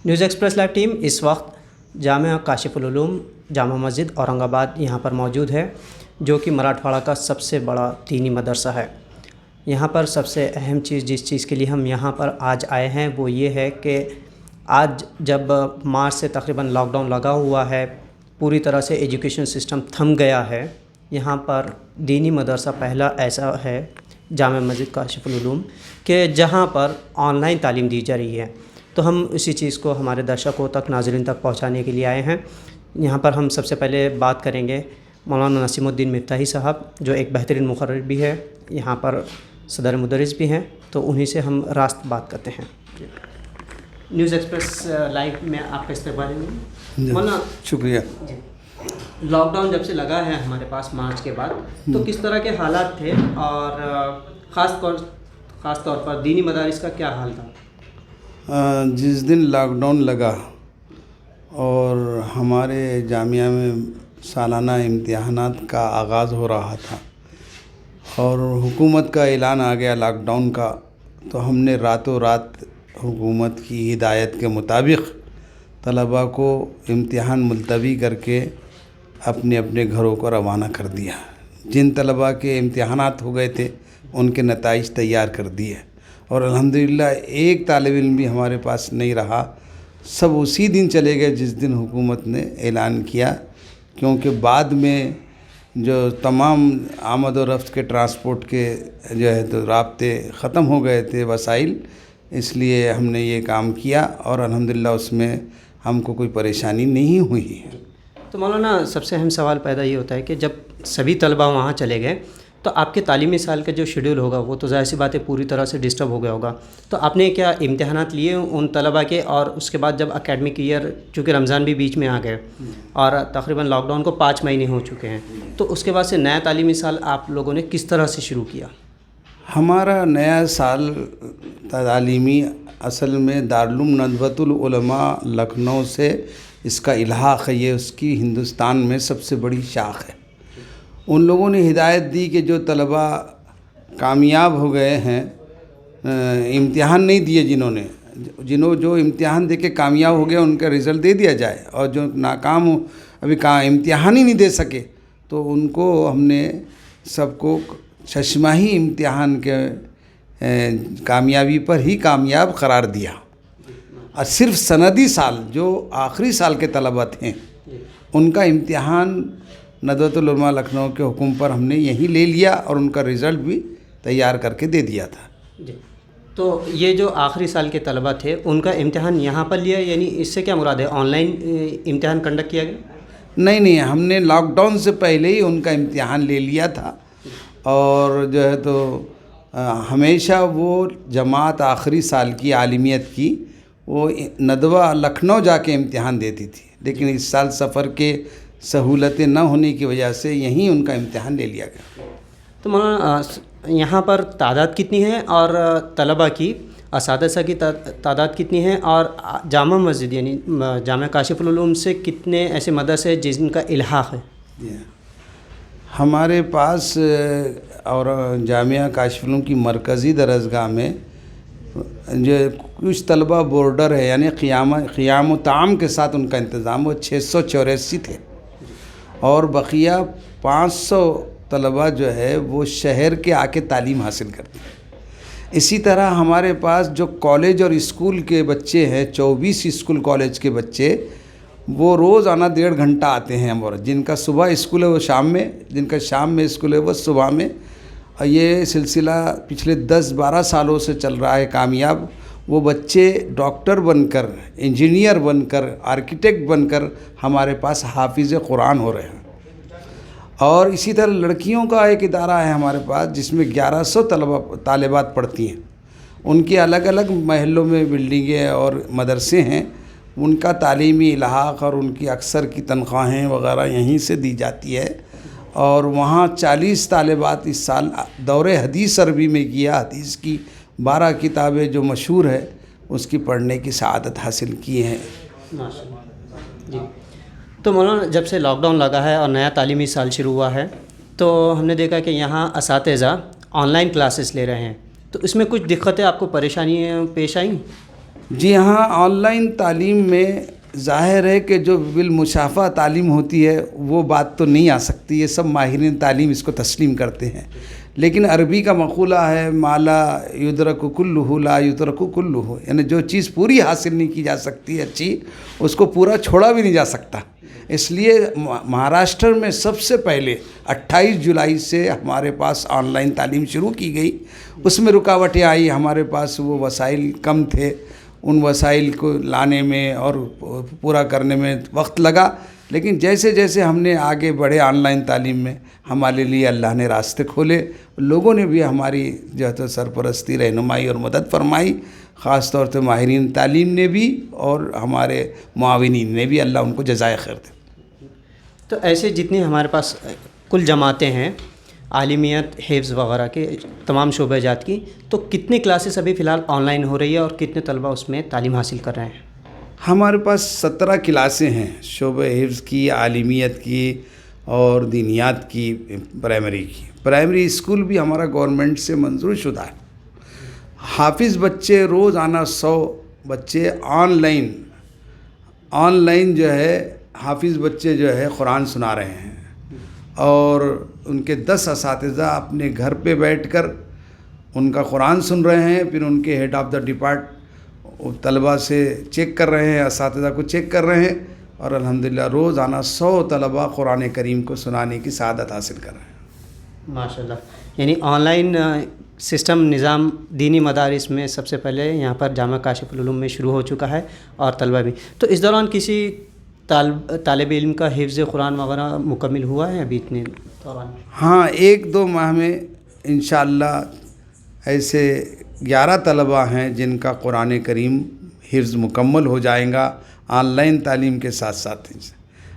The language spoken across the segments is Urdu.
نیوز ایکسپریس لائیو ٹیم اس وقت جامعہ کاشف العلوم جامع مسجد اورنگ آباد یہاں پر موجود ہے، جو کہ مراٹھواڑہ کا سب سے بڑا دینی مدرسہ ہے۔ یہاں پر سب سے اہم چیز جس چیز کے لیے ہم یہاں پر آج آئے ہیں وہ یہ ہے کہ آج جب مارچ سے تقریباً لاک ڈاؤن لگا ہوا ہے، پوری طرح سے ایجوکیشن سسٹم تھم گیا ہے، یہاں پر دینی مدرسہ پہلا ایسا ہے جامع مسجد کاشف العلوم کہ جہاں پر آن لائن تعلیم دی جا رہی ہے۔ تو ہم اسی چیز کو ہمارے درشکوں تک، ناظرین تک پہنچانے کے لیے آئے ہیں۔ یہاں پر ہم سب سے پہلے بات کریں گے مولانا نسیم الدین مفتاحی صاحب، جو ایک بہترین مقرر بھی ہے، یہاں پر صدر مدرس بھی ہیں، تو انہی سے ہم راست بات کرتے ہیں۔ نیوز ایکسپریس لائیو میں آپ کا استقبال ہے مولانا۔ شکریہ۔ جی، لاک ڈاؤن جب سے لگا ہے ہمارے پاس مارچ کے بعد، تو کس طرح کے حالات تھے اور خاص طور پر دینی مدارس کا کیا حال تھا؟ جس دن لاک ڈاؤن لگا اور ہمارے جامعہ میں سالانہ امتحانات کا آغاز ہو رہا تھا اور حکومت کا اعلان آ گیا لاک ڈاؤن کا، تو ہم نے راتوں رات حکومت کی ہدایت کے مطابق طلباء کو امتحان ملتوی کر کے اپنے اپنے گھروں کو روانہ کر دیا۔ جن طلباء کے امتحانات ہو گئے تھے ان کے نتائج تیار کر دیے، اور الحمدللہ ایک طالب علم بھی ہمارے پاس نہیں رہا، سب اسی دن چلے گئے جس دن حکومت نے اعلان کیا، کیونکہ بعد میں جو تمام آمد و رفت کے ٹرانسپورٹ کے جو ہے تو رابطے ختم ہو گئے تھے، وسائل، اس لیے ہم نے یہ کام کیا اور الحمدللہ اس میں ہم کو کوئی پریشانی نہیں ہوئی۔ تو مولانا سب سے اہم سوال پیدا یہ ہوتا ہے کہ جب سبھی طلباء وہاں چلے گئے تو آپ کے تعلیمی سال کا جو شیڈول ہوگا وہ تو ظاہر سی بات ہے پوری طرح سے ڈسٹرب ہو گیا ہوگا، تو آپ نے کیا امتحانات لیے ان طلباء کے؟ اور اس کے بعد جب اکیڈمک ایئر، چونکہ رمضان بھی بیچ میں آ گئے اور تقریباً لاک ڈاؤن کو 5 مہینے ہو چکے ہیں، تو اس کے بعد سے نیا تعلیمی سال آپ لوگوں نے کس طرح سے شروع کیا؟ ہمارا نیا سال تعلیمی اصل میں دارالعلوم ندوۃ العلماء لکھنؤ سے اس کا الحاق ہے، یہ اس کی ہندوستان میں سب سے بڑی شاخ ہے۔ ان لوگوں نے ہدایت دی کہ جو طلباء کامیاب ہو گئے ہیں، امتحان نہیں دیے جو امتحان دے کے کامیاب ہو گئے ان کا رزلٹ دے دیا جائے، اور جو ناکام ہو ابھی امتحان ہی نہیں دے سکے تو ان کو ہم نے سب کو ششماہی امتحان کے کامیابی پر ہی کامیاب قرار دیا، اور صرف سندی سال جو آخری سال کے طلباء تھے ان کا امتحان ندوۃ العلماء لکھنؤ کے حکم پر ہم نے یہیں لے لیا اور ان کا رزلٹ بھی تیار کر کے دے دیا تھا۔ جی، تو یہ جو آخری سال کے طلباء تھے ان کا امتحان یہاں پر لیا، یعنی اس سے کیا مراد ہے؟ آن لائن امتحان کنڈکٹ کیا گیا؟ نہیں، ہم نے لاک ڈاؤن سے پہلے ہی ان کا امتحان لے لیا تھا، اور جو ہے تو ہمیشہ وہ جماعت آخری سال کی عالمیت کی وہ ندوہ لکھنؤ جا کے امتحان دیتی تھی، لیکن اس سال سفر کے سہولتیں نہ ہونے کی وجہ سے یہیں ان کا امتحان لے لیا گیا۔ تو مولانا یہاں پر تعداد کتنی ہے اور طلباء کی، اساتذہ کی تعداد کتنی ہے، اور جامع مسجد یعنی جامع کاشف العلوم سے کتنے ایسے مدرسے جن کا الحاق ہے؟ ہمارے پاس اور جامعہ کاشف العلوم کی مرکزی درسگاہ میں جو کچھ طلباء بورڈر ہے، یعنی قیام و طعام کے ساتھ ان کا انتظام، وہ 684 تھے، اور بقیہ 500 طلباء جو ہے وہ شہر کے آ کے تعلیم حاصل کرتے ہیں۔ اسی طرح ہمارے پاس جو کالج اور اسکول کے بچے ہیں، 24 اسکول کالج کے بچے، وہ روز آنا 1.5 گھنٹہ آتے ہیں، اور جن کا صبح اسکول ہے وہ شام میں، جن کا شام میں اسکول ہے وہ صبح میں، اور یہ سلسلہ پچھلے 10-12 سالوں سے چل رہا ہے کامیاب۔ وہ بچے ڈاکٹر بن کر، انجینئر بن کر، آرکیٹیکٹ بن کر ہمارے پاس حافظ قرآن ہو رہے ہیں، اور اسی طرح لڑکیوں کا ایک ادارہ ہے ہمارے پاس جس میں 1100 طالبات پڑھتی ہیں، ان کے الگ الگ محلوں میں بلڈنگیں اور مدرسے ہیں، ان کا تعلیمی الحاق اور ان کی اکثر کی تنخواہیں وغیرہ یہیں سے دی جاتی ہے، اور وہاں 40 طالبات اس سال دور حدیث عربی میں کیا، حدیث کی 12 کتابیں جو مشہور ہے اس کی پڑھنے کی سعادت حاصل کی ہیں۔ ماشاءاللہ۔ جی، تو مولانا جب سے لاک ڈاؤن لگا ہے اور نیا تعلیمی سال شروع ہوا ہے تو ہم نے دیکھا کہ یہاں اساتذہ آن لائن کلاسز لے رہے ہیں، تو اس میں کچھ دقتیں آپ کو پریشانیاں پیش آئیں؟ جی ہاں، آن لائن تعلیم میں ظاہر ہے کہ جو بالمشافہ تعلیم ہوتی ہے وہ بات تو نہیں آ سکتی، یہ سب ماہرین تعلیم اس کو تسلیم کرتے ہیں، لیکن عربی کا مقولہ ہے ما لا یدرک کلہ لا یترک کلہ، یعنی جو چیز پوری حاصل نہیں کی جا سکتی اچھی، اس کو پورا چھوڑا بھی نہیں جا سکتا۔ اس لیے مہاراشٹر میں سب سے پہلے 28 جولائی سے ہمارے پاس آن لائن تعلیم شروع کی گئی۔ اس میں رکاوٹیں آئی، ہمارے پاس وہ وسائل کم تھے، ان وسائل کو لانے میں اور پورا کرنے میں وقت لگا، لیکن جیسے جیسے ہم نے آگے بڑھے آن لائن تعلیم میں، ہمارے لیے اللہ نے راستے کھولے، لوگوں نے بھی ہماری جو ہے تو سرپرستی، رہنمائی اور مدد فرمائی، خاص طور سے ماہرین تعلیم نے بھی اور ہمارے معاونین نے بھی، اللہ ان کو جزائے خیر دے۔ تو ایسے جتنی ہمارے پاس کل جماعتیں ہیں عالمیت، حفظ وغیرہ کے تمام شعبہ جات کی، تو کتنی کلاسز ابھی فی الحال آن لائن ہو رہی ہے اور کتنے طلبہ اس میں تعلیم حاصل کر رہے ہیں؟ ہمارے پاس 17 کلاسیں ہیں شعبہ حفظ کی، عالمیت کی اور دینیات کی، پرائمری کی۔ پرائمری اسکول بھی ہمارا گورنمنٹ سے منظور شدہ ہے۔ حافظ بچے روزانہ 100 بچے آن لائن جو ہے حافظ بچے جو ہے قرآن سنا رہے ہیں، اور ان کے 10 اساتذہ اپنے گھر پہ بیٹھ کر ان کا قرآن سن رہے ہیں، پھر ان کے ہیڈ آف دا ڈپارٹ طلبہ سے چیک کر رہے ہیں، اساتذہ کو چیک کر رہے ہیں، اور الحمدللہ روزانہ 100 طلبہ قرآن کریم کو سنانے کی سعادت حاصل کر رہے ہیں۔ ماشاءاللہ، یعنی آن لائن سسٹم نظام دینی مدارس میں سب سے پہلے یہاں پر جامعہ کاشف العلوم میں شروع ہو چکا ہے، اور طلبہ بھی۔ تو اس دوران کسی طالب علم کا حفظ قرآن وغیرہ مکمل ہوا ہے ابھی اتنے دوران؟ ہاں، 1-2 ماہ میں انشاءاللہ ایسے 11 طلبہ ہیں جن کا قرآن کریم حفظ مکمل ہو جائیں گا آن لائن تعلیم کے ساتھ ساتھ۔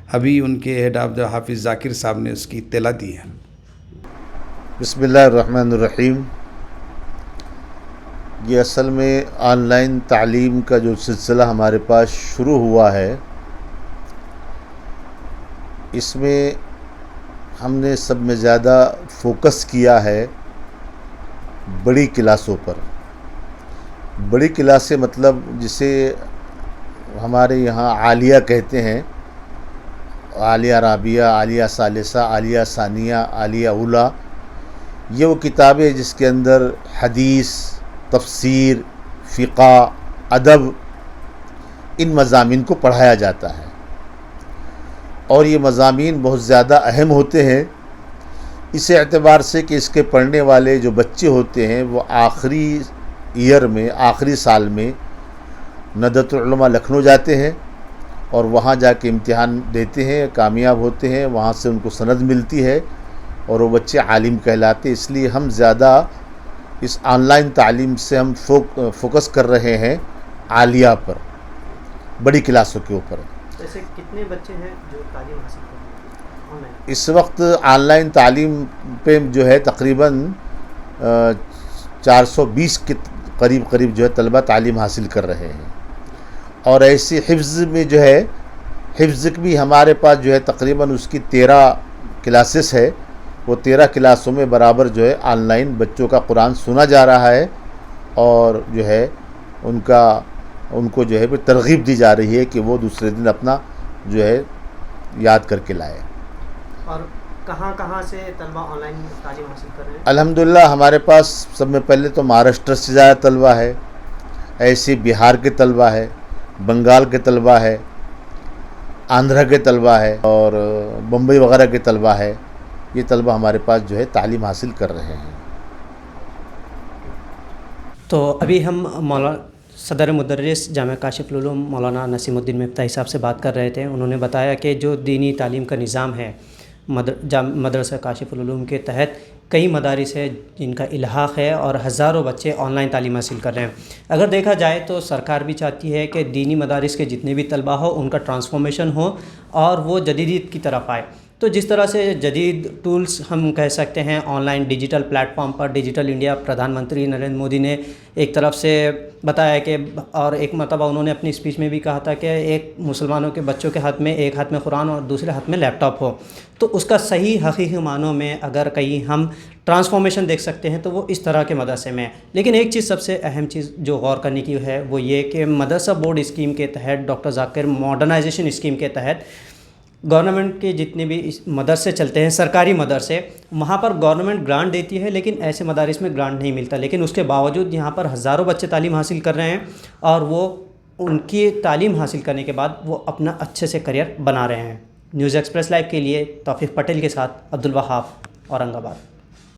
ابھی ان کے ہیڈ آف دا حافظ ذاکر صاحب نے اس کی اطلاع دی ہے۔ بسم اللہ الرحمن الرحیم۔ یہ اصل میں آن لائن تعلیم کا جو سلسلہ ہمارے پاس شروع ہوا ہے، اس میں ہم نے سب میں زیادہ فوکس کیا ہے بڑی کلاسوں پر۔ بڑی کلاسیں مطلب جسے ہمارے یہاں عالیہ کہتے ہیں، عالیہ رابعہ، عالیہ ثالثہ، عالیہ ثانیہ، عالیہ اولیٰ۔ یہ وہ کتابیں جس کے اندر حدیث، تفسیر، فقہ، ادب، ان مضامین کو پڑھایا جاتا ہے، اور یہ مضامین بہت زیادہ اہم ہوتے ہیں، اس اعتبار سے کہ اس کے پڑھنے والے جو بچے ہوتے ہیں وہ آخری ایئر میں، آخری سال میں ندوۃ العلماء لکھنؤ جاتے ہیں، اور وہاں جا کے امتحان دیتے ہیں، کامیاب ہوتے ہیں، وہاں سے ان کو سند ملتی ہے، اور وہ بچے عالم کہلاتے۔ اس لیے ہم زیادہ اس آن لائن تعلیم سے ہم فوکس کر رہے ہیں عالیہ پر، بڑی کلاسوں کے اوپر۔ ایسے کتنے بچے ہیں جو تعلیم حاصل کر رہے ہیں آن لائن؟ اس وقت آن لائن تعلیم پہ جو ہے تقریباً 420 کے قریب جو ہے طلبہ تعلیم حاصل کر رہے ہیں، اور ایسی حفظ میں جو ہے، حفظ بھی ہمارے پاس جو ہے تقریباً اس کی 13 کلاسز ہے، وہ 13 کلاسوں میں برابر جو ہے آن لائن بچوں کا قرآن سنا جا رہا ہے، اور جو ہے ان کو جو ہے ترغیب دی جا رہی ہے کہ وہ دوسرے دن اپنا جو ہے یاد کر کے لائے۔ اور کہاں سے طلبہ آن لائن تعلیم حاصل کر رہے ہیں؟ الحمدللہ ہمارے پاس سب میں پہلے تو مہاراشٹر سے زیادہ طلبہ ہے، ایسے بہار کے طلبہ ہے، بنگال کے طلبہ ہے، آندھرا کے طلبہ ہے، اور بمبئی وغیرہ کے طلبہ ہے۔ یہ طلبہ ہمارے پاس جو ہے تعلیم حاصل کر رہے ہیں۔ تو ابھی ہم صدر مدرس جامعہ کاشف العلوم مولانا نسیم الدین مفتاحی صاحب سے بات کر رہے تھے۔ انہوں نے بتایا کہ جو دینی تعلیم کا نظام ہے مدرسہ کاشف العلوم کے تحت کئی مدارس ہیں جن کا الحاق ہے، اور ہزاروں بچے آن لائن تعلیم حاصل کر رہے ہیں۔ اگر دیکھا جائے تو سرکار بھی چاہتی ہے کہ دینی مدارس کے جتنے بھی طلبہ ہو ان کا ٹرانسفارمیشن ہو اور وہ جدیدیت کی طرف آئے۔ تو جس طرح سے جدید ٹولز ہم کہہ سکتے ہیں online digital platform پر ڈیجیٹل انڈیا پردھان منتری نریندر مودی نے ایک طرف سے بتایا کہ، اور ایک مرتبہ انہوں نے اپنی اسپیچ میں بھی کہا تھا کہ ایک مسلمانوں کے بچوں کے ہاتھ میں ایک ہاتھ میں قرآن اور دوسرے ہاتھ میں لیپ ٹاپ ہو، تو اس کا صحیح حقیقی معنوں میں اگر کہیں ہم ٹرانسفارمیشن دیکھ سکتے ہیں تو وہ اس طرح کے مدرسے میں. لیکن ایک چیز، سب سے اہم چیز جو غور کرنے کی ہے وہ یہ کہ مدرسہ بورڈ اسکیم کے تحت، ڈاکٹر ذاکر ماڈرنائزیشن اسکیم کے تحت گورنمنٹ کے جتنے بھی مدرسے چلتے ہیں، سرکاری مدرسے، وہاں پر گورنمنٹ گرانٹ دیتی ہے، لیکن ایسے مدارس میں گرانٹ نہیں ملتا. لیکن اس کے باوجود یہاں پر ہزاروں بچے تعلیم حاصل کر رہے ہیں، اور وہ ان کی تعلیم حاصل کرنے کے بعد وہ اپنا اچھے سے کریئر بنا رہے ہیں. نیوز ایکسپریس لائیو کے لیے توفیق پٹیل کے ساتھ عبدالوہاب، اورنگ آباد.